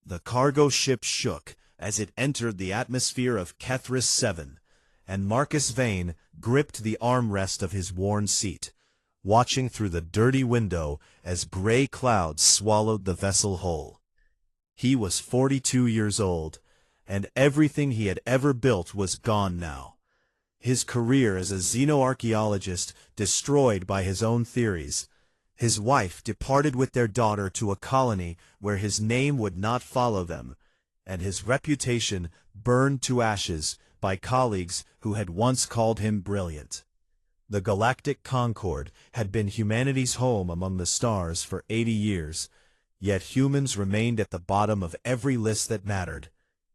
The cargo ship shook as it entered the atmosphere of Kethris 7, and Marcus Vane gripped the armrest of his worn seat, watching through the dirty window as gray clouds swallowed the vessel whole. He was 42 years old, and everything he had ever built was gone now. His career as a xenoarchaeologist destroyed by his own theories. His wife departed with their daughter to a colony where his name would not follow them, and his reputation burned to ashes by colleagues who had once called him brilliant. The Galactic Concord had been humanity's home among the stars for 80 years, yet humans remained at the bottom of every list that mattered,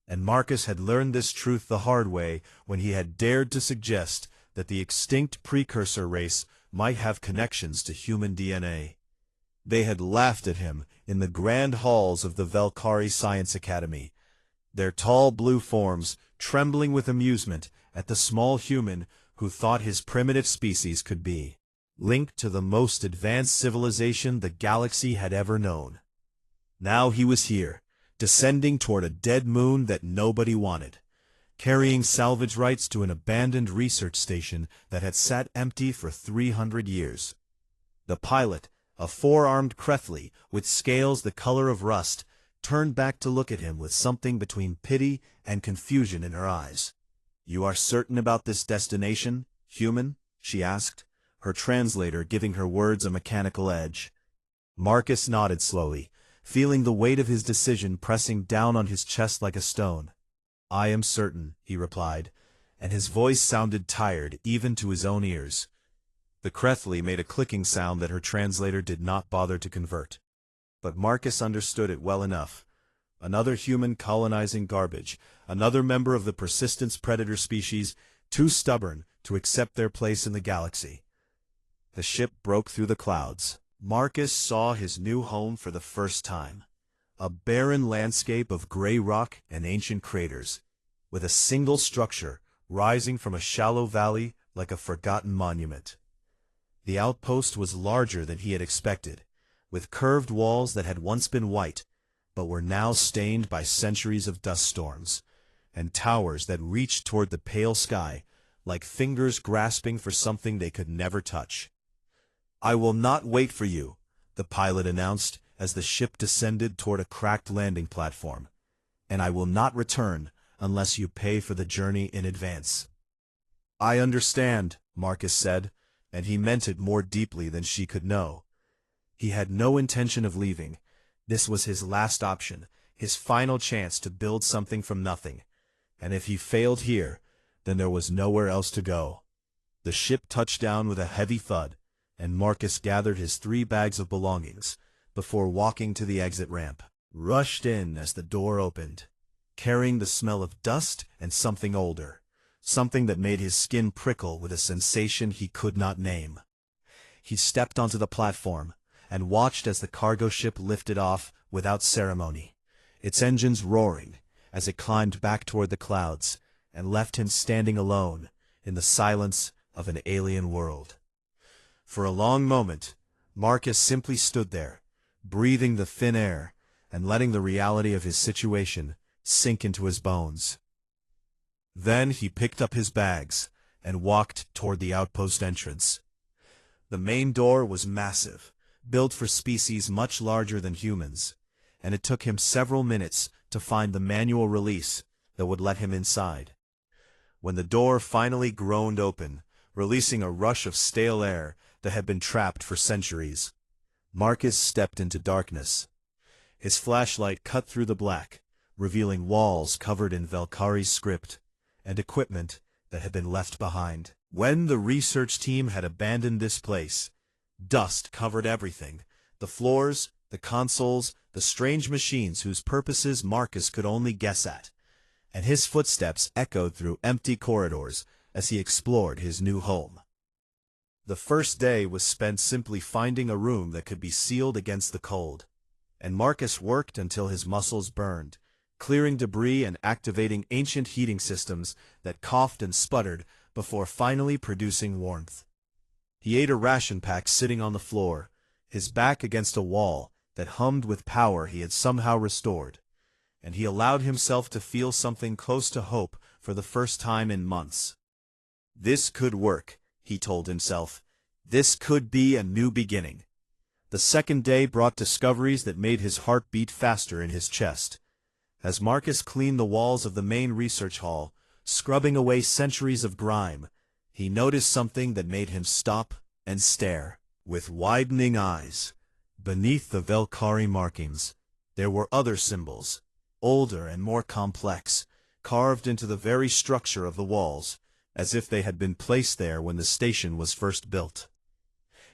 and Marcus had learned this truth the hard way when he had dared to suggest that the extinct precursor race might have connections to human DNA. They had laughed at him in the grand halls of the Velkari Science Academy, their tall blue forms trembling with amusement at the small human who thought his primitive species could be linked to the most advanced civilization the galaxy had ever known. Now he was here, descending toward a dead moon that nobody wanted, carrying salvage rights to an abandoned research station that had sat empty for 300 years. The pilot, a four-armed Krethli with scales the color of rust, turned back to look at him with something between pity and confusion in her eyes. "You are certain about this destination, human?" she asked, her translator giving her words a mechanical edge. Marcus nodded slowly, feeling the weight of his decision pressing down on his chest like a stone. "I am certain," he replied, and his voice sounded tired even to his own ears. The Krethli made a clicking sound that her translator did not bother to convert. But Marcus understood it well enough. Another human colonizing garbage, another member of the persistence predator species, too stubborn to accept their place in the galaxy. The ship broke through the clouds. Marcus saw his new home for the first time. A barren landscape of gray rock and ancient craters, with a single structure rising from a shallow valley like a forgotten monument. The outpost was larger than he had expected, with curved walls that had once been white, but were now stained by centuries of dust storms, and towers that reached toward the pale sky, like fingers grasping for something they could never touch. "I will not wait for you," the pilot announced as the ship descended toward a cracked landing platform, "and I will not return unless you pay for the journey in advance." "I understand," Marcus said, and he meant it more deeply than she could know. He had no intention of leaving. This was his last option, his final chance to build something from nothing, and if he failed here, then there was nowhere else to go. The ship touched down with a heavy thud, and Marcus gathered his 3 bags of belongings, before walking to the exit ramp, rushed in as the door opened, carrying the smell of dust and something older, something that made his skin prickle with a sensation he could not name. He stepped onto the platform, and watched as the cargo ship lifted off without ceremony, its engines roaring as it climbed back toward the clouds, and left him standing alone in the silence of an alien world. For a long moment, Marcus simply stood there, breathing the thin air and letting the reality of his situation sink into his bones. Then he picked up his bags and walked toward the outpost entrance. The main door was massive, built for species much larger than humans, and it took him several minutes to find the manual release that would let him inside. When the door finally groaned open, releasing a rush of stale air that had been trapped for centuries, Marcus stepped into darkness. His flashlight cut through the black, revealing walls covered in Velkari script and equipment that had been left behind. When the research team had abandoned this place, dust covered everything, the floors, the consoles, the strange machines whose purposes Marcus could only guess at, and his footsteps echoed through empty corridors as he explored his new home. The first day was spent simply finding a room that could be sealed against the cold, and Marcus worked until his muscles burned, clearing debris and activating ancient heating systems that coughed and sputtered before finally producing warmth. He ate a ration pack sitting on the floor, his back against a wall that hummed with power he had somehow restored, and he allowed himself to feel something close to hope for the first time in months. This could work, he told himself. This could be a new beginning. The second day brought discoveries that made his heart beat faster in his chest. As Marcus cleaned the walls of the main research hall, scrubbing away centuries of grime, he noticed something that made him stop and stare. With widening eyes, beneath the Velkari markings, there were other symbols, older and more complex, carved into the very structure of the walls, as if they had been placed there when the station was first built.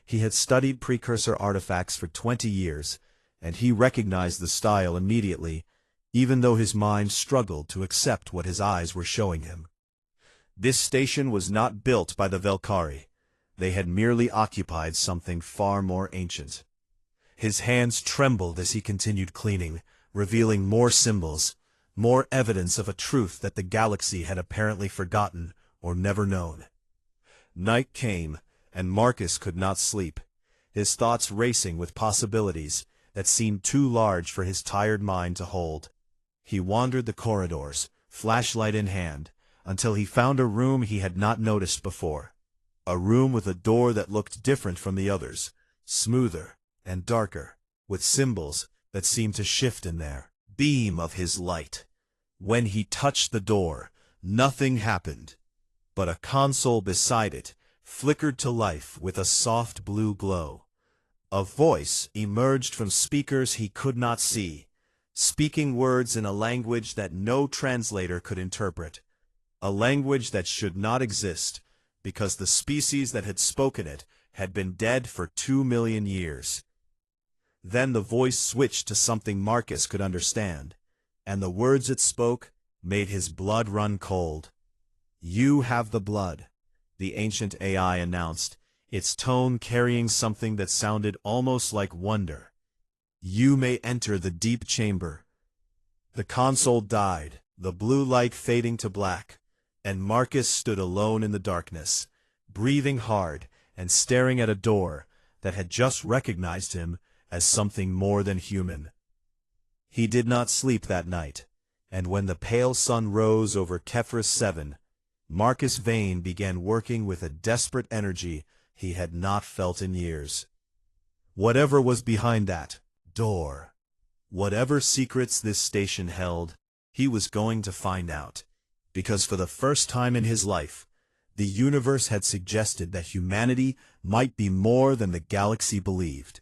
He had studied precursor artifacts for 20 years, and he recognized the style immediately, even though his mind struggled to accept what his eyes were showing him. This station was not built by the Velkari. They had merely occupied something far more ancient. His hands trembled as he continued cleaning, revealing more symbols, more evidence of a truth that the galaxy had apparently forgotten or never known. Night came, and Marcus could not sleep, his thoughts racing with possibilities that seemed too large for his tired mind to hold. He wandered the corridors, flashlight in hand, until he found a room he had not noticed before. A room with a door that looked different from the others, smoother and darker, with symbols that seemed to shift in their beam of his light. When he touched the door, nothing happened, but a console beside it flickered to life with a soft blue glow. A voice emerged from speakers he could not see, speaking words in a language that no translator could interpret, a language that should not exist, because the species that had spoken it had been dead for 2 million years. Then the voice switched to something Marcus could understand, and the words it spoke made his blood run cold. "You have the blood," the ancient AI announced, its tone carrying something that sounded almost like wonder. "You may enter the deep chamber." The console died, the blue light fading to black, and Marcus stood alone in the darkness, breathing hard and staring at a door that had just recognized him as something more than human. He did not sleep that night, and when the pale sun rose over Kefris 7, Marcus Vane began working with a desperate energy he had not felt in years. Whatever was behind that door, whatever secrets this station held, he was going to find out, because for the first time in his life, the universe had suggested that humanity might be more than the galaxy believed.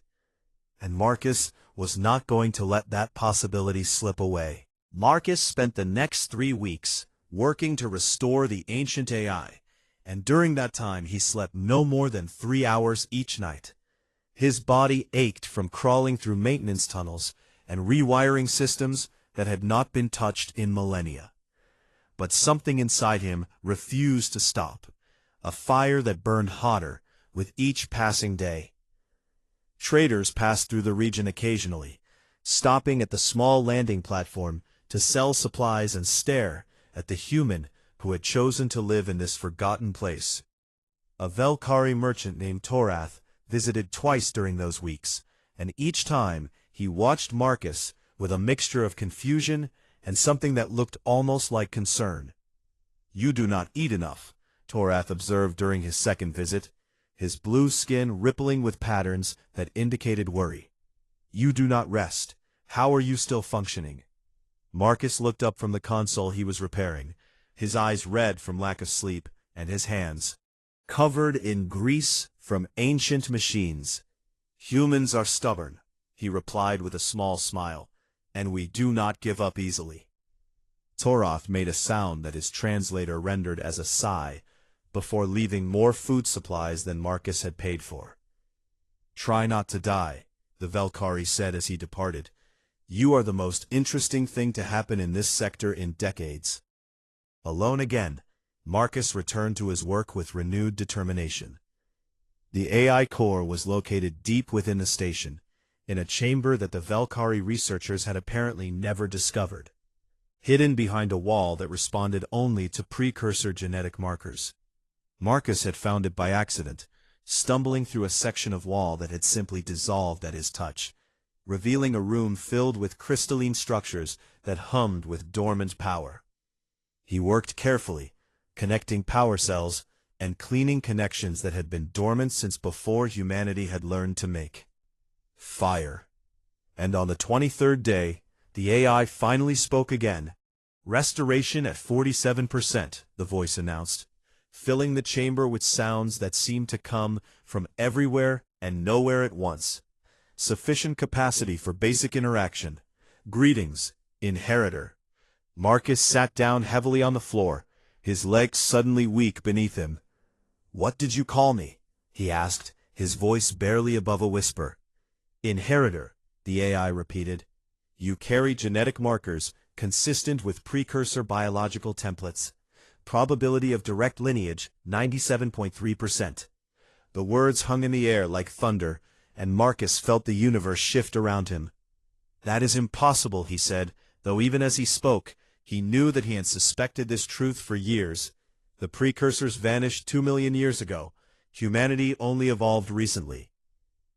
And Marcus was not going to let that possibility slip away. Marcus spent the next 3 weeks working to restore the ancient AI, and during that time he slept no more than 3 hours each night. His body ached from crawling through maintenance tunnels and rewiring systems that had not been touched in millennia. But something inside him refused to stop, a fire that burned hotter with each passing day. Traders passed through the region occasionally, stopping at the small landing platform to sell supplies and stare at the human who had chosen to live in this forgotten place. A Velkari merchant named Torath visited twice during those weeks, and each time he watched Marcus with a mixture of confusion and something that looked almost like concern. "You do not eat enough," Torath observed during his second visit, his blue skin rippling with patterns that indicated worry. "You do not rest. How are you still functioning?" Marcus looked up from the console he was repairing, his eyes red from lack of sleep, and his hands covered in grease from ancient machines. "Humans are stubborn," he replied with a small smile, "and we do not give up easily." Torath made a sound that his translator rendered as a sigh, before leaving more food supplies than Marcus had paid for. "Try not to die," the Velkari said as he departed. "You are the most interesting thing to happen in this sector in decades." Alone again, Marcus returned to his work with renewed determination. The AI core was located deep within the station, in a chamber that the Velkari researchers had apparently never discovered, hidden behind a wall that responded only to precursor genetic markers. Marcus had found it by accident, stumbling through a section of wall that had simply dissolved at his touch, revealing a room filled with crystalline structures that hummed with dormant power. He worked carefully, connecting power cells and cleaning connections that had been dormant since before humanity had learned to make fire. And on the 23rd day, the AI finally spoke again. "Restoration at 47%, the voice announced, filling the chamber with sounds that seemed to come from everywhere and nowhere at once. "Sufficient capacity for basic interaction. Greetings, Inheritor." Marcus sat down heavily on the floor, his legs suddenly weak beneath him. "What did you call me?" he asked, his voice barely above a whisper. "Inheritor," the AI repeated. "You carry genetic markers consistent with precursor biological templates. Probability of direct lineage, 97.3%. The words hung in the air like thunder, and Marcus felt the universe shift around him. "That is impossible," he said, though even as he spoke, he knew that he had suspected this truth for years. The precursors vanished 2 million years ago. Humanity only evolved recently.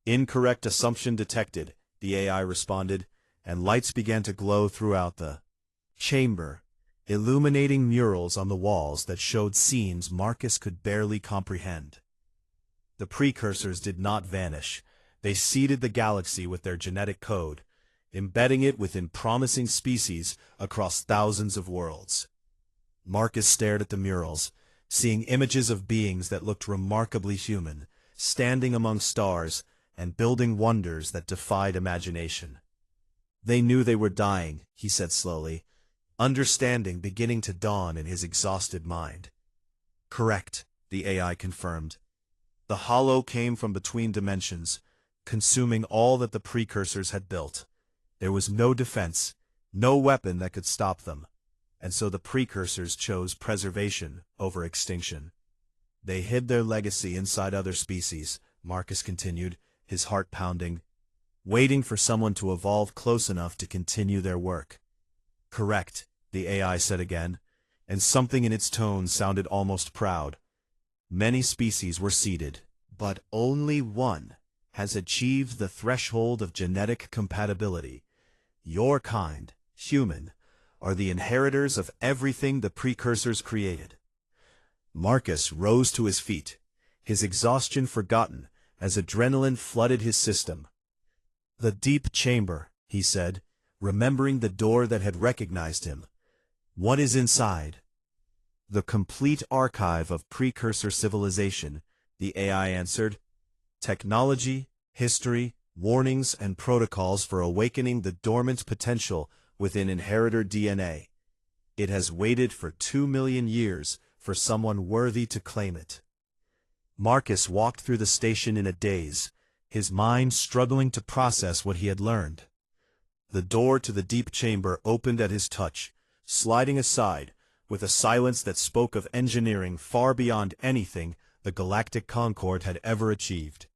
"Incorrect assumption detected," the AI responded, and lights began to glow throughout the chamber, illuminating murals on the walls that showed scenes Marcus could barely comprehend. The precursors did not vanish. They seeded the galaxy with their genetic code, embedding it within promising species across thousands of worlds. Marcus stared at the murals, seeing images of beings that looked remarkably human, standing among stars and building wonders that defied imagination. "They knew they were dying," he said slowly, understanding beginning to dawn in his exhausted mind. "Correct," the AI confirmed. The hollow came from between dimensions, consuming all that the precursors had built. There was no defense, no weapon that could stop them, and so the precursors chose preservation over extinction. "They hid their legacy inside other species," Marcus continued, his heart pounding, "waiting for someone to evolve close enough to continue their work." "Correct," the AI said again, and something in its tone sounded almost proud. "Many species were seeded, but only one has achieved the threshold of genetic compatibility. Your kind, human, are the inheritors of everything the precursors created." Marcus rose to his feet, his exhaustion forgotten as adrenaline flooded his system. "The deep chamber," he said, remembering the door that had recognized him. "What is inside?" "The complete archive of precursor civilization," the AI answered. "Technology, history, warnings, and protocols for awakening the dormant potential within inheritor DNA. It has waited for 2 million years for someone worthy to claim it." Marcus walked through the station in a daze, his mind struggling to process what he had learned. The door to the deep chamber opened at his touch, sliding aside, with a silence that spoke of engineering far beyond anything the Galactic Concord had ever achieved.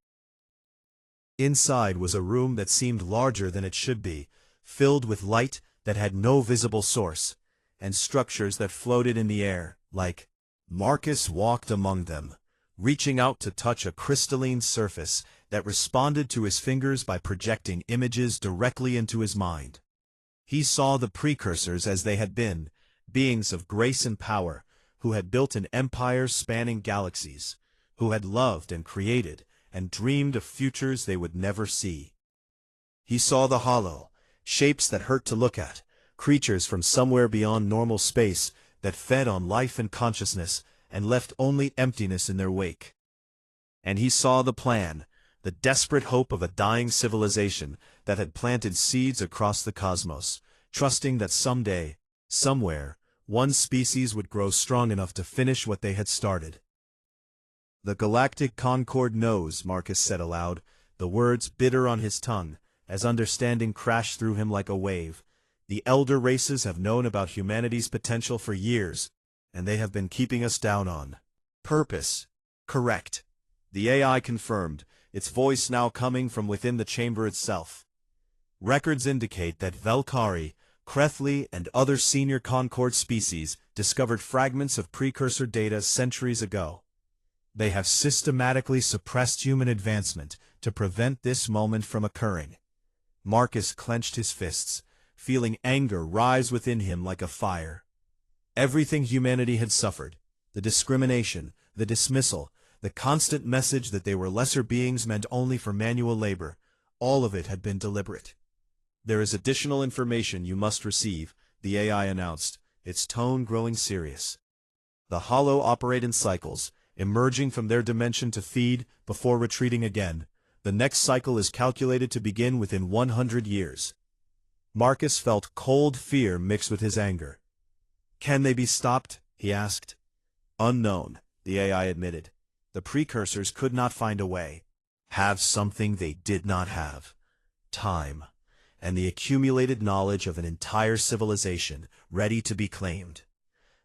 Inside was a room that seemed larger than it should be, filled with light that had no visible source, and structures that floated in the air, like Marcus walked among them, reaching out to touch a crystalline surface that responded to his fingers by projecting images directly into his mind. He saw the precursors as they had been, beings of grace and power, who had built an empire spanning galaxies, who had loved and created and dreamed of futures they would never see. He saw the hollow, shapes that hurt to look at, creatures from somewhere beyond normal space that fed on life and consciousness and left only emptiness in their wake. And he saw the plan, the desperate hope of a dying civilization that had planted seeds across the cosmos, trusting that someday, somewhere, one species would grow strong enough to finish what they had started. "The Galactic Concord knows," Marcus said aloud, the words bitter on his tongue, as understanding crashed through him like a wave. "The elder races have known about humanity's potential for years, and they have been keeping us down on purpose." "Correct," the AI confirmed, its voice now coming from within the chamber itself. "Records indicate that Velkari, Krethley, and other senior Concord species discovered fragments of precursor data centuries ago. They have systematically suppressed human advancement to prevent this moment from occurring. Marcus clenched his fists, feeling anger rise within him like a fire. Everything humanity had suffered, the discrimination, the dismissal, the constant message that they were lesser beings meant only for manual labor, all of it had been deliberate. "There is additional information you must receive," the AI announced, its tone growing serious. "The Hollow operate in cycles, emerging from their dimension to feed, before retreating again. The next cycle is calculated to begin within 100 years. Marcus felt cold fear mixed with his anger. "Can they be stopped?" he asked. "Unknown," the AI admitted. "The precursors could not find a way. Have something they did not have. Time, and the accumulated knowledge of an entire civilization ready to be claimed."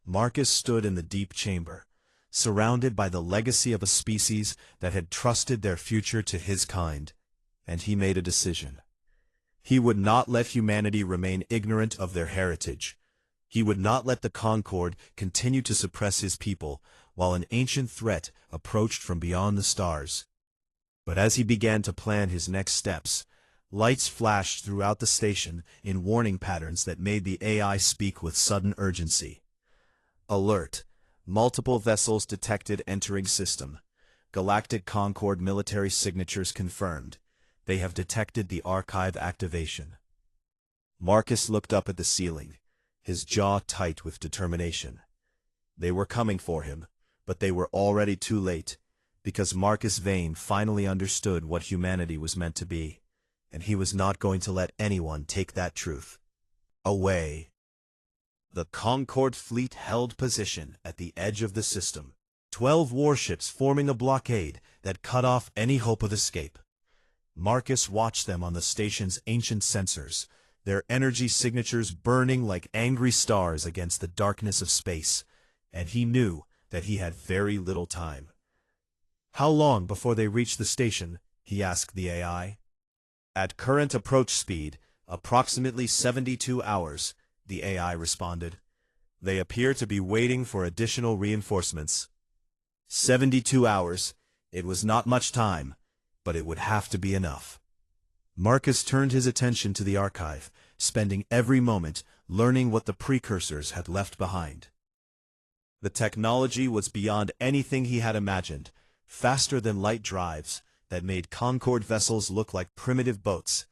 Marcus stood in the deep chamber, surrounded by the legacy of a species that had trusted their future to his kind, and he made a decision. He would not let humanity remain ignorant of their heritage. He would not let the Concord continue to suppress his people while an ancient threat approached from beyond the stars. But as he began to plan his next steps, lights flashed throughout the station in warning patterns that made the AI speak with sudden urgency. "Alert! Multiple vessels detected entering system. Galactic Concord military signatures confirmed. They have detected the archive activation." Marcus looked up at the ceiling, his jaw tight with determination. They were coming for him, but they were already too late, because Marcus Vane finally understood what humanity was meant to be, and he was not going to let anyone take that truth away. The Concord fleet held position at the edge of the system, 12 warships forming a blockade that cut off any hope of escape. Marcus watched them on the station's ancient sensors, their energy signatures burning like angry stars against the darkness of space, and he knew that he had very little time. "How long before they reach the station?" he asked the AI. "At current approach speed, approximately 72 hours, the AI responded. "They appear to be waiting for additional reinforcements." 72 hours. It was not much time, but it would have to be enough. Marcus turned his attention to the archive, spending every moment learning what the precursors had left behind. The technology was beyond anything he had imagined, faster than light drives that made Concord vessels look like primitive boats,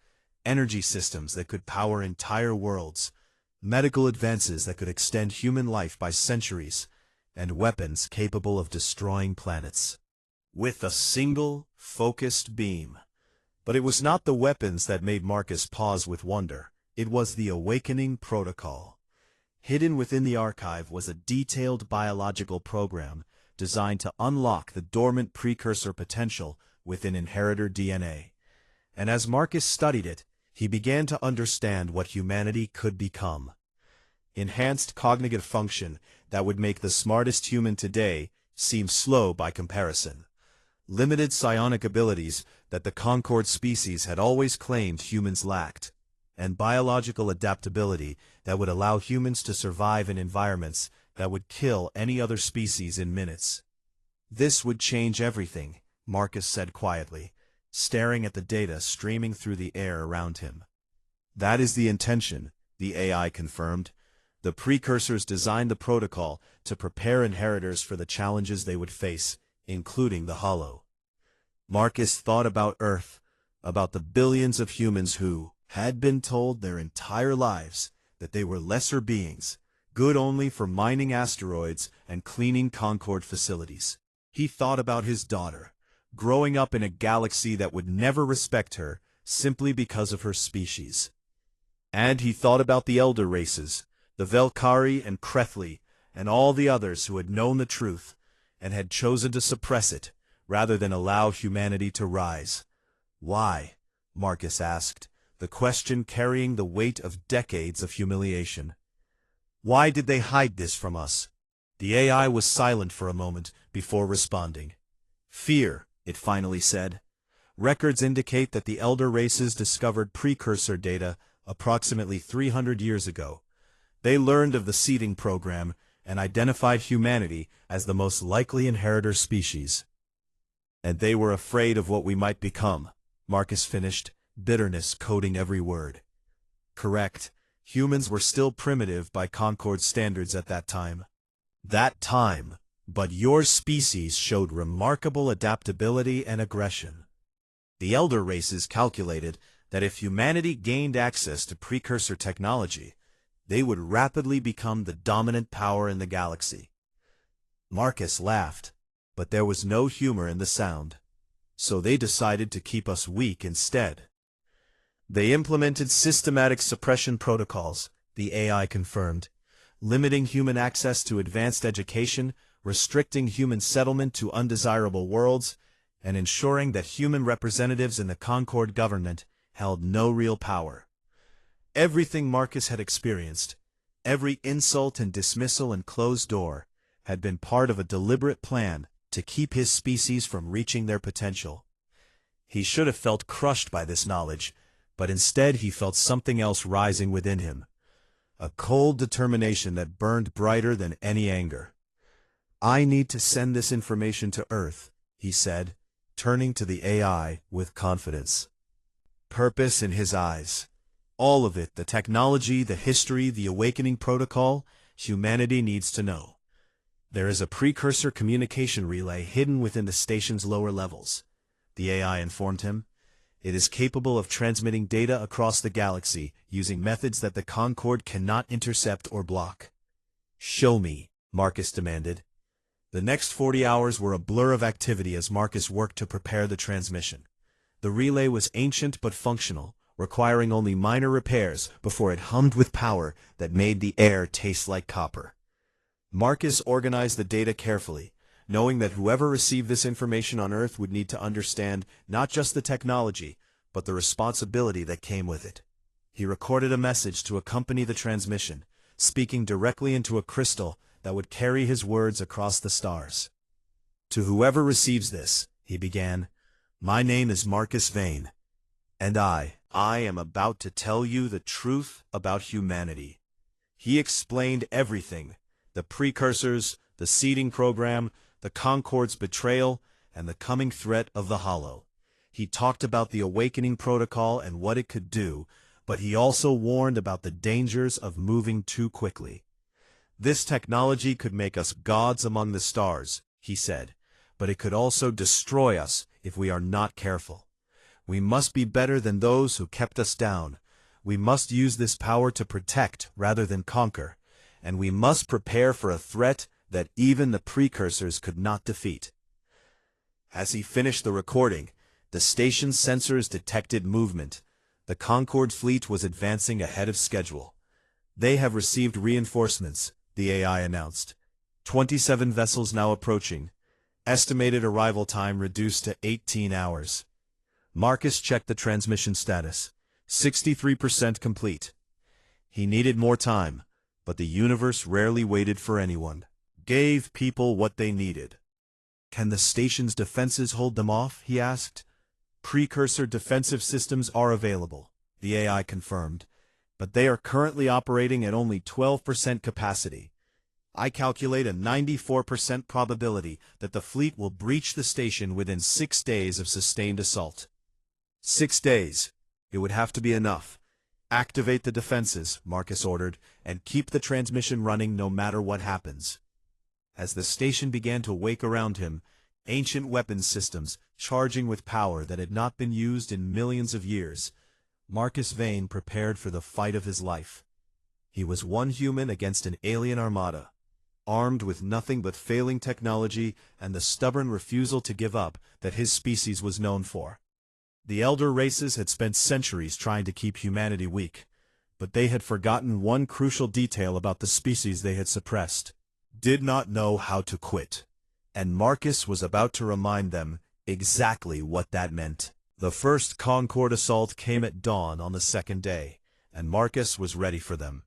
energy systems that could power entire worlds, medical advances that could extend human life by centuries, and weapons capable of destroying planets with a single, focused beam. But it was not the weapons that made Marcus pause with wonder. It was the awakening protocol. Hidden within the archive was a detailed biological program designed to unlock the dormant precursor potential within inheritor DNA. And as Marcus studied it, he began to understand what humanity could become. Enhanced cognitive function that would make the smartest human today seem slow by comparison. Limited psionic abilities that the Concord species had always claimed humans lacked. And biological adaptability that would allow humans to survive in environments that would kill any other species in minutes. "This would change everything," Marcus said quietly, staring at the data streaming through the air around him. "That is the intention," the AI confirmed. "The precursors designed the protocol to prepare inheritors for the challenges they would face, including the Hollow." Marcus thought about Earth, about the billions of humans who had been told their entire lives that they were lesser beings, good only for mining asteroids and cleaning Concord facilities. He thought about his daughter, growing up in a galaxy that would never respect her simply because of her species. And he thought about the elder races, the Velkari and Krethli, and all the others who had known the truth and had chosen to suppress it rather than allow humanity to rise. "Why?" Marcus asked, the question carrying the weight of decades of humiliation. "Why did they hide this from us?" The AI was silent for a moment before responding. "Fear," it finally said. "Records indicate that the elder races discovered precursor data approximately 300 years ago. They learned of the seeding program and identified humanity as the most likely inheritor species. And they were afraid of what we might become," Marcus finished, bitterness coating every word. Correct, humans were still primitive by Concord standards at that time. But your species showed remarkable adaptability and aggression. The elder races calculated that if humanity gained access to precursor technology, they would rapidly become the dominant power in the galaxy. Marcus laughed, but there was no humor in the sound. So they decided to keep us weak instead. They implemented systematic suppression protocols, the AI confirmed, limiting human access to advanced education, restricting human settlement to undesirable worlds, and ensuring that human representatives in the Concord government held no real power. Everything Marcus had experienced, every insult and dismissal and closed door, had been part of a deliberate plan to keep his species from reaching their potential. He should have felt crushed by this knowledge, but instead he felt something else rising within him, a cold determination that burned brighter than any anger. "I need to send this information to Earth," he said, turning to the AI with confidence. Purpose in his eyes. All of it, the technology, the history, the awakening protocol, humanity needs to know. There is a precursor communication relay hidden within the station's lower levels, the AI informed him. It is capable of transmitting data across the galaxy using methods that the Concord cannot intercept or block. "Show me," Marcus demanded. The next 40 hours were a blur of activity as Marcus worked to prepare the transmission. The relay was ancient but functional, requiring only minor repairs before it hummed with power that made the air taste like copper. Marcus organized the data carefully, knowing that whoever received this information on Earth would need to understand not just the technology, but the responsibility that came with it. He recorded a message to accompany the transmission, speaking directly into a crystal that would carry his words across the stars. "To whoever receives this," he began, "my name is Marcus Vane, and I am about to tell you the truth about humanity." He explained everything, the precursors, the seeding program, the Concord's betrayal, and the coming threat of the Hollow. He talked about the awakening protocol and what it could do, but he also warned about the dangers of moving too quickly. "This technology could make us gods among the stars," he said, "but it could also destroy us if we are not careful. We must be better than those who kept us down. We must use this power to protect rather than conquer, and we must prepare for a threat that even the precursors could not defeat." As he finished the recording, the station's sensors detected movement. The Concorde fleet was advancing ahead of schedule. "They have received reinforcements," the AI announced. 27 vessels now approaching. Estimated arrival time reduced to 18 hours. Marcus checked the transmission status. 63% complete. He needed more time, but the universe rarely waited for anyone. Gave people what they needed. "Can the station's defenses hold them off?" he asked. "Precursor defensive systems are available," the AI confirmed, "but they are currently operating at only 12% capacity. I calculate a 94% probability that the fleet will breach the station within 6 days of sustained assault." 6 days. It would have to be enough. "Activate the defenses," Marcus ordered, "and keep the transmission running no matter what happens." As the station began to wake around him, ancient weapons systems charging with power that had not been used in millions of years, Marcus Vane prepared for the fight of his life. He was one human against an alien armada, armed with nothing but failing technology and the stubborn refusal to give up that his species was known for. The elder races had spent centuries trying to keep humanity weak, but they had forgotten one crucial detail about the species they had suppressed: did not know how to quit. And Marcus was about to remind them exactly what that meant. The first Concorde assault came at dawn on the second day, and Marcus was ready for them.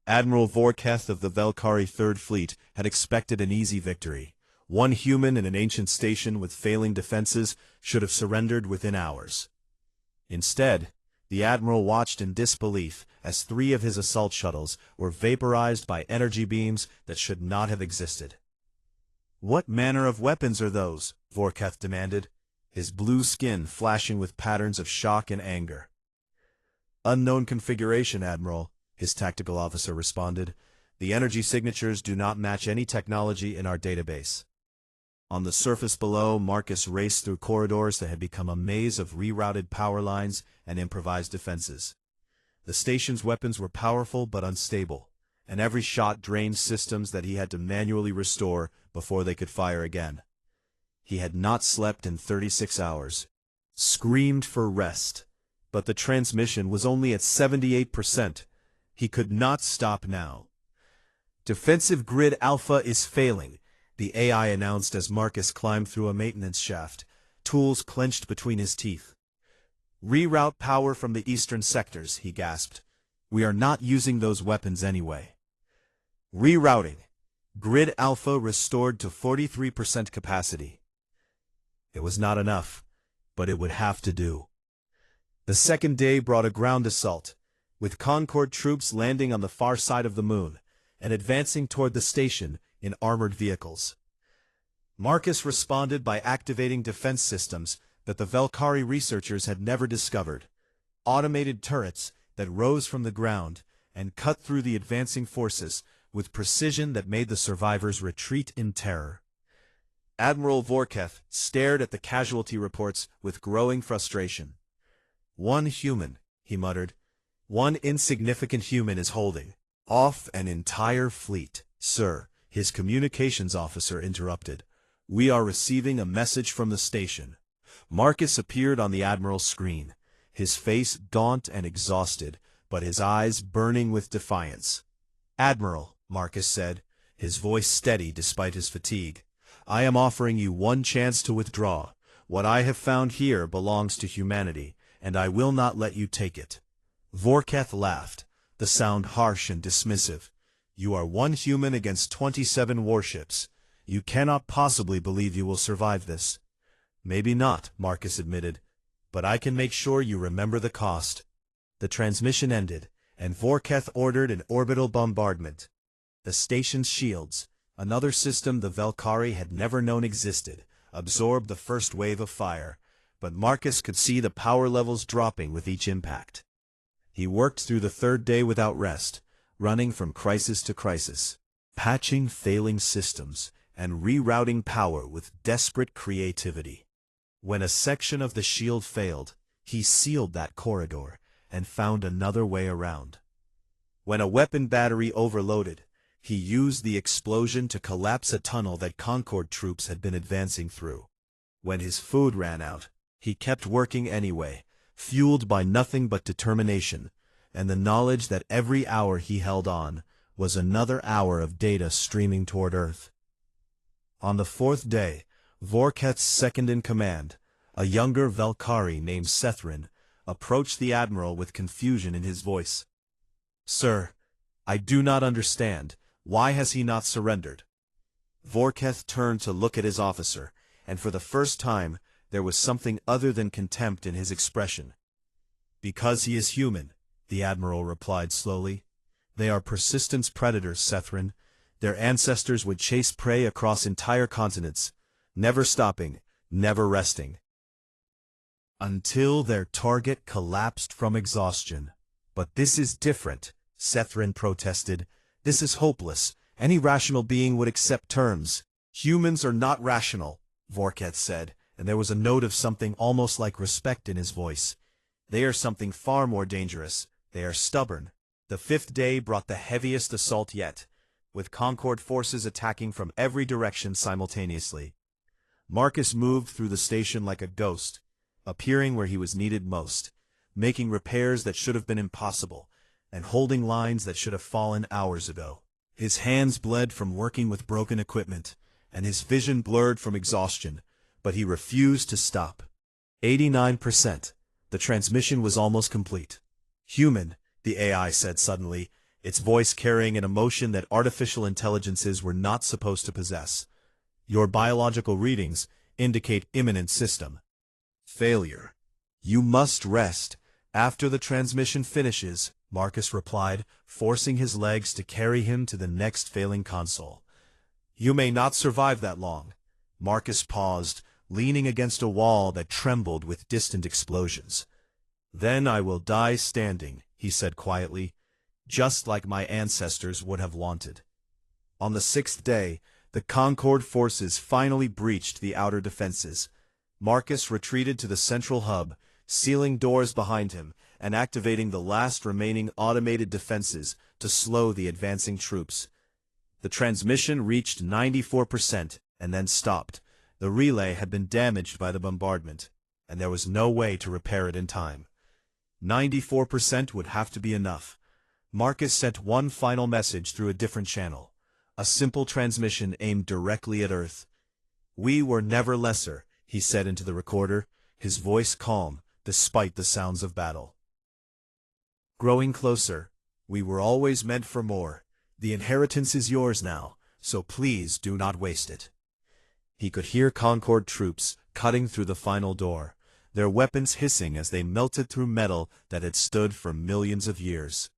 Admiral Vorketh of the Velkari Third Fleet had expected an easy victory. One human in an ancient station with failing defenses should have surrendered within hours. Instead, the Admiral watched in disbelief as 3 of his assault shuttles were vaporized by energy beams that should not have existed. "What manner of weapons are those?" Vorketh demanded. his blue skin flashing with patterns of shock and anger. "Unknown configuration, Admiral," his tactical officer responded. "The energy signatures do not match any technology in our database." On the surface below, Marcus raced through corridors that had become a maze of rerouted power lines and improvised defenses. The station's weapons were powerful but unstable, and every shot drained systems that he had to manually restore before they could fire again. He had not slept in 36 hours. Screamed for rest, but the transmission was only at 78%. He could not stop now. "Defensive grid Alpha is failing," the AI announced as Marcus climbed through a maintenance shaft, tools clenched between his teeth. "Reroute power from the eastern sectors," he gasped. "We are not using those weapons anyway." Rerouting. Grid Alpha restored to 43% capacity. It was not enough, but it would have to do. The second day brought a ground assault, with Concord troops landing on the far side of the moon and advancing toward the station in armored vehicles. Marcus responded by activating defense systems that the Velkari researchers had never discovered, automated turrets that rose from the ground and cut through the advancing forces with precision that made the survivors retreat in terror. Admiral Vorketh stared at the casualty reports with growing frustration. "One human," he muttered. "One insignificant human is holding off an entire fleet." "Sir," his communications officer interrupted. "We are receiving a message from the station." Marcus appeared on the Admiral's screen, his face gaunt and exhausted, but his eyes burning with defiance. "Admiral," Marcus said, his voice steady despite his fatigue, "I am offering you one chance to withdraw. What I have found here belongs to humanity, and I will not let you take it." Vorketh laughed, the sound harsh and dismissive. "You are one human against 27 warships. You cannot possibly believe you will survive this." "Maybe not," Marcus admitted, "but I can make sure you remember the cost." The transmission ended, and Vorketh ordered an orbital bombardment. The station's shields, another system the Velkari had never known existed, absorbed the first wave of fire, but Marcus could see the power levels dropping with each impact. He worked through the third day without rest, running from crisis to crisis, patching failing systems, and rerouting power with desperate creativity. When a section of the shield failed, he sealed that corridor and found another way around. When a weapon battery overloaded, he used the explosion to collapse a tunnel that Concord troops had been advancing through. When his food ran out, he kept working anyway, fueled by nothing but determination, and the knowledge that every hour he held on was another hour of data streaming toward Earth. On the fourth day, Vorketh's second-in-command, a younger Velkari named Sethrin, approached the Admiral with confusion in his voice. "Sir, I do not understand. Why has he not surrendered?" Vorketh turned to look at his officer, and for the first time there was something other than contempt in his expression. "Because he is human," the Admiral replied slowly. "They are persistence predators, Sethrin. Their ancestors would chase prey across entire continents, never stopping, never resting, until their target collapsed from exhaustion." "But this is different," Sethrin protested. "This is hopeless. Any rational being would accept terms." "Humans are not rational," Vorketh said, and there was a note of something almost like respect in his voice. "They are something far more dangerous. They are stubborn." The fifth day brought the heaviest assault yet, with Concord forces attacking from every direction simultaneously. Marcus moved through the station like a ghost, appearing where he was needed most, making repairs that should have been impossible, and holding lines that should have fallen hours ago. His hands bled from working with broken equipment, and his vision blurred from exhaustion, but he refused to stop. 89%. The transmission was almost complete. "Human," the AI said suddenly, its voice carrying an emotion that artificial intelligences were not supposed to possess. "Your biological readings indicate imminent system failure. You must rest after the transmission finishes," Marcus replied, forcing his legs to carry him to the next failing console. "You may not survive that long." Marcus paused, leaning against a wall that trembled with distant explosions. "Then I will die standing," he said quietly, "just like my ancestors would have wanted." On the sixth day, the Concord forces finally breached the outer defenses. Marcus retreated to the central hub, sealing doors behind him and activating the last remaining automated defenses to slow the advancing troops. The transmission reached 94% and then stopped. The relay had been damaged by the bombardment, and there was no way to repair it in time. 94% would have to be enough. Marcus sent one final message through a different channel, a simple transmission aimed directly at Earth. "We were never lesser," he said into the recorder, his voice calm despite the sounds of battle. "Growing closer, we were always meant for more. The inheritance is yours now, so please do not waste it." He could hear Concord troops cutting through the final door, their weapons hissing as they melted through metal that had stood for millions of years.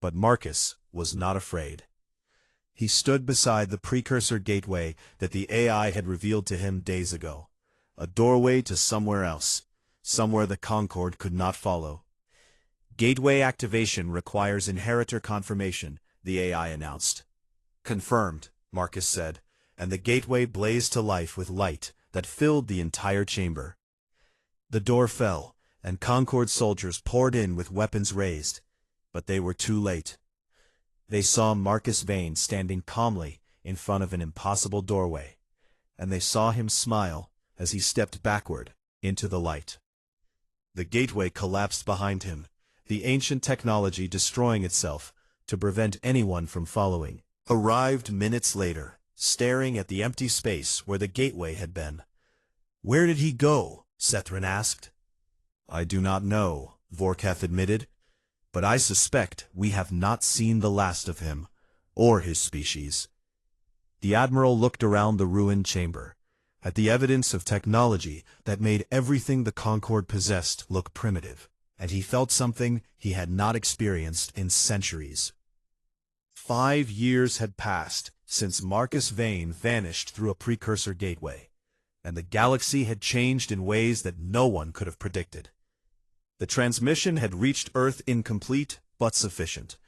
But Marcus was not afraid. He stood beside the precursor gateway that the AI had revealed to him days ago, a doorway to somewhere else, somewhere the Concord could not follow. "Gateway activation requires inheritor confirmation," the AI announced. "Confirmed," Marcus said, and the gateway blazed to life with light that filled the entire chamber. The door fell, and Concord soldiers poured in with weapons raised, but they were too late. They saw Marcus Vane standing calmly in front of an impossible doorway, and they saw him smile as he stepped backward into the light. The gateway collapsed behind him, the ancient technology destroying itself to prevent anyone from following. Arrived minutes later, staring at the empty space where the gateway had been. "Where did he go?" Sethrin asked. "I do not know," Vorkath admitted, "but I suspect we have not seen the last of him, or his species." The Admiral looked around the ruined chamber, at the evidence of technology that made everything the Concord possessed look primitive, and he felt something he had not experienced in centuries. 5 years had passed since Marcus Vane vanished through a precursor gateway, and the galaxy had changed in ways that no one could have predicted. The transmission had reached Earth incomplete but sufficient,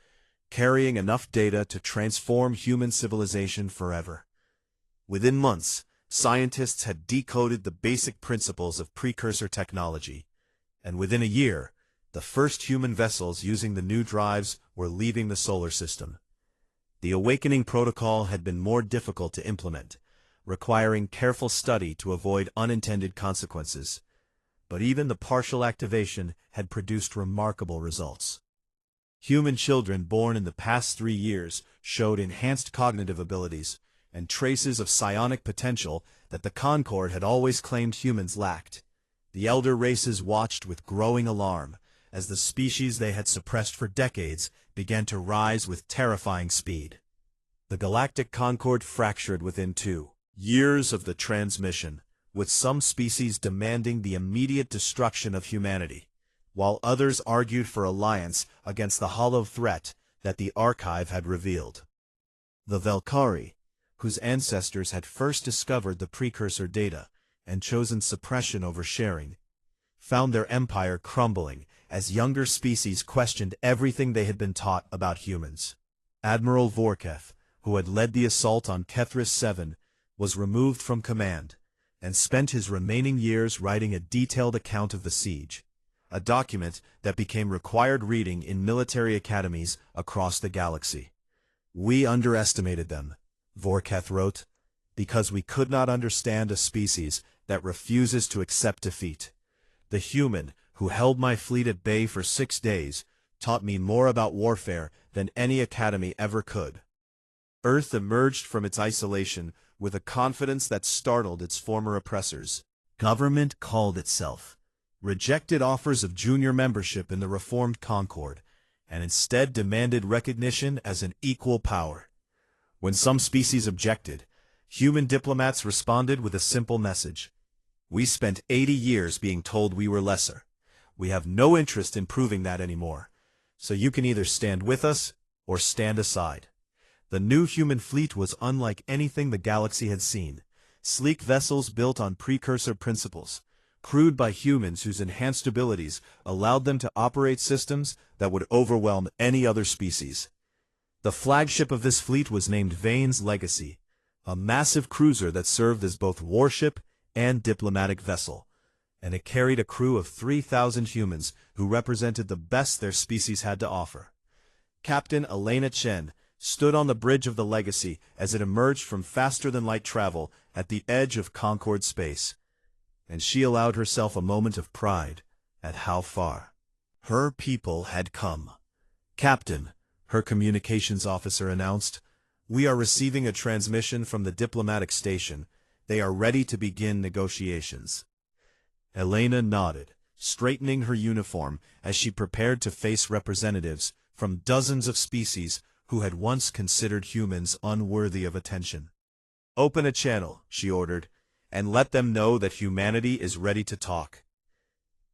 carrying enough data to transform human civilization forever. Within months, scientists had decoded the basic principles of precursor technology, and within a year, the first human vessels using the new drives were leaving the solar system. The awakening protocol had been more difficult to implement, requiring careful study to avoid unintended consequences. But even the partial activation had produced remarkable results. Human children born in the past 3 years showed enhanced cognitive abilities and traces of psionic potential that the Concord had always claimed humans lacked. The elder races watched with growing alarm as the species they had suppressed for decades began to rise with terrifying speed. The Galactic Concord fractured within 2 years of the transmission, with some species demanding the immediate destruction of humanity, while others argued for alliance against the hollow threat that the archive had revealed. The Velkari, whose ancestors had first discovered the precursor data and chosen suppression over sharing, found their empire crumbling as younger species questioned everything they had been taught about humans. Admiral Vorkath, who had led the assault on Kethris 7, was removed from command, and spent his remaining years writing a detailed account of the siege, a document that became required reading in military academies across the galaxy. "We underestimated them," Vorkath wrote, "because we could not understand a species that refuses to accept defeat. The human, who held my fleet at bay for 6 days, taught me more about warfare than any academy ever could." Earth emerged from its isolation with a confidence that startled its former oppressors. Government called itself, rejected offers of junior membership in the reformed Concord, and instead demanded recognition as an equal power. When some species objected, human diplomats responded with a simple message: "We spent 80 years being told we were lesser. We have no interest in proving that anymore, so you can either stand with us or stand aside." The new human fleet was unlike anything the galaxy had seen. sleek vessels built on precursor principles, crewed by humans whose enhanced abilities allowed them to operate systems that would overwhelm any other species. The flagship of this fleet was named Vane's Legacy, a massive cruiser that served as both warship and diplomatic vessel, and it carried a crew of 3,000 humans who represented the best their species had to offer. Captain Elena Chen stood on the bridge of the Legacy as it emerged from faster-than-light travel at the edge of Concord space, and she allowed herself a moment of pride at how far her people had come. "Captain," her communications officer announced, "we are receiving a transmission from the diplomatic station. They are ready to begin negotiations." Elena nodded, straightening her uniform as she prepared to face representatives from dozens of species who had once considered humans unworthy of attention. "Open a channel," she ordered, "and let them know that humanity is ready to talk."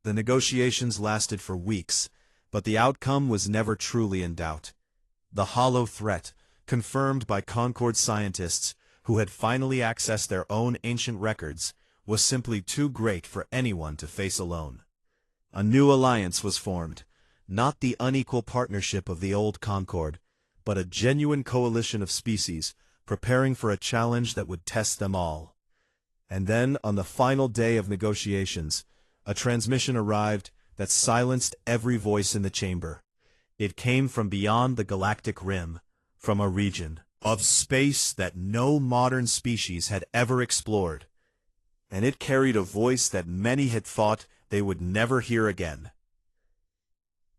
The negotiations lasted for weeks, but the outcome was never truly in doubt. The hollow threat, confirmed by Concord scientists who had finally accessed their own ancient records, was simply too great for anyone to face alone. A new alliance was formed, not the unequal partnership of the old Concord, but a genuine coalition of species preparing for a challenge that would test them all. And then, on the final day of negotiations, a transmission arrived that silenced every voice in the chamber. It came from beyond the galactic rim, from a region of space that no modern species had ever explored, and it carried a voice that many had thought they would never hear again.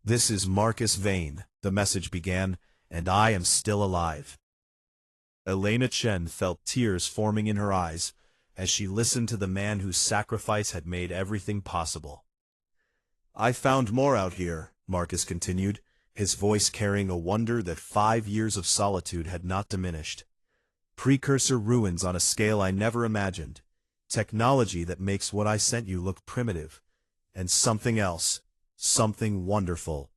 "This is Marcus Vane," the message began, "and I am still alive." Elena Chen felt tears forming in her eyes as she listened to the man whose sacrifice had made everything possible. "I found more out here," Marcus continued, his voice carrying a wonder that 5 years of solitude had not diminished. "Precursor ruins on a scale I never imagined, technology that makes what I sent you look primitive, and something else, something wonderful."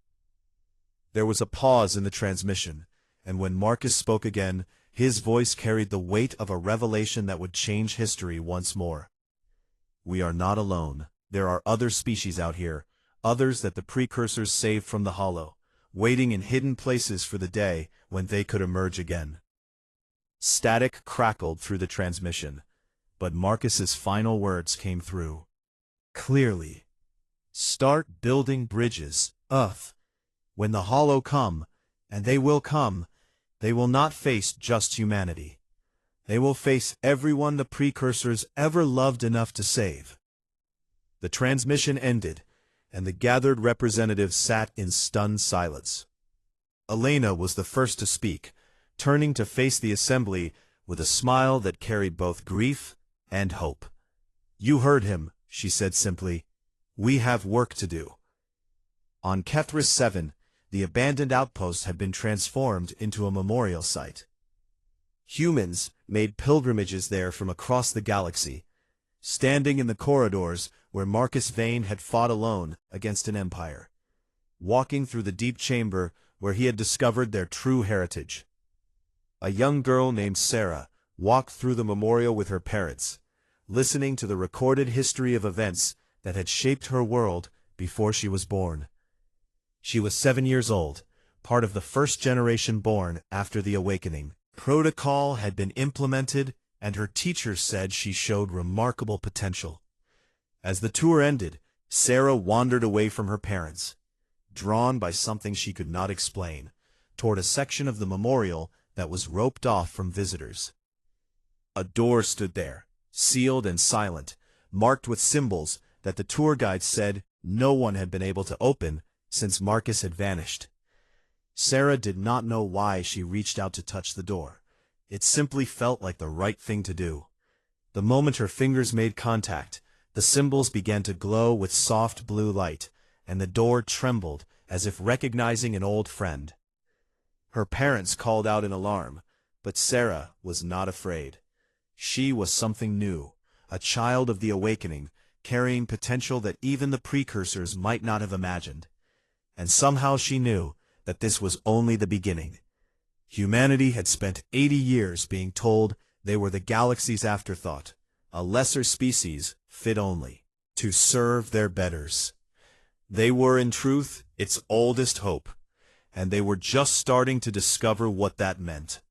There was a pause in the transmission, and when Marcus spoke again, his voice carried the weight of a revelation that would change history once more. "We are not alone. There are other species out here, others that the precursors saved from the hollow, waiting in hidden places for the day when they could emerge again." Static crackled through the transmission, but Marcus's final words came through clearly. "Start building bridges, Earth. When the hollow come, and they will come, they will not face just humanity. They will face everyone the precursors ever loved enough to save." The transmission ended, and the gathered representatives sat in stunned silence. Elena was the first to speak, turning to face the assembly with a smile that carried both grief and hope. "You heard him," she said simply. "We have work to do." On Kethris 7, the abandoned outpost had been transformed into a memorial site. Humans made pilgrimages there from across the galaxy, standing in the corridors where Marcus Vane had fought alone against an empire, walking through the deep chamber where he had discovered their true heritage. A young girl named Sarah walked through the memorial with her parents, listening to the recorded history of events that had shaped her world before she was born. She was 7 years old, part of the first generation born after the awakening. Protocol had been implemented, and her teachers said she showed remarkable potential. As the tour ended, Sarah wandered away from her parents, drawn by something she could not explain, toward a section of the memorial that was roped off from visitors. A door stood there, sealed and silent, marked with symbols that the tour guide said no one had been able to open since Marcus had vanished. Sarah did not know why she reached out to touch the door. It simply felt like the right thing to do. The moment her fingers made contact, the symbols began to glow with soft blue light, and the door trembled as if recognizing an old friend. Her parents called out in alarm, but Sarah was not afraid. She was something new, a child of the awakening, carrying potential that even the precursors might not have imagined. And somehow she knew that this was only the beginning. Humanity had spent 80 years being told they were the galaxy's afterthought, a lesser species fit only to serve their betters. They were, in truth, its oldest hope, and they were just starting to discover what that meant.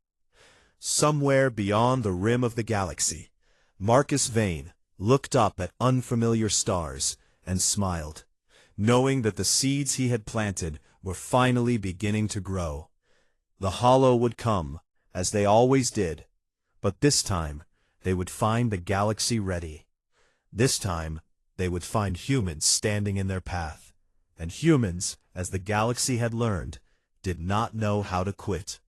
Somewhere beyond the rim of the galaxy, Marcus Vane looked up at unfamiliar stars and smiled, knowing that the seeds he had planted were finally beginning to grow. The Hollow would come, as they always did, but this time they would find the galaxy ready. This time they would find humans standing in their path, and humans, as the galaxy had learned, did not know how to quit.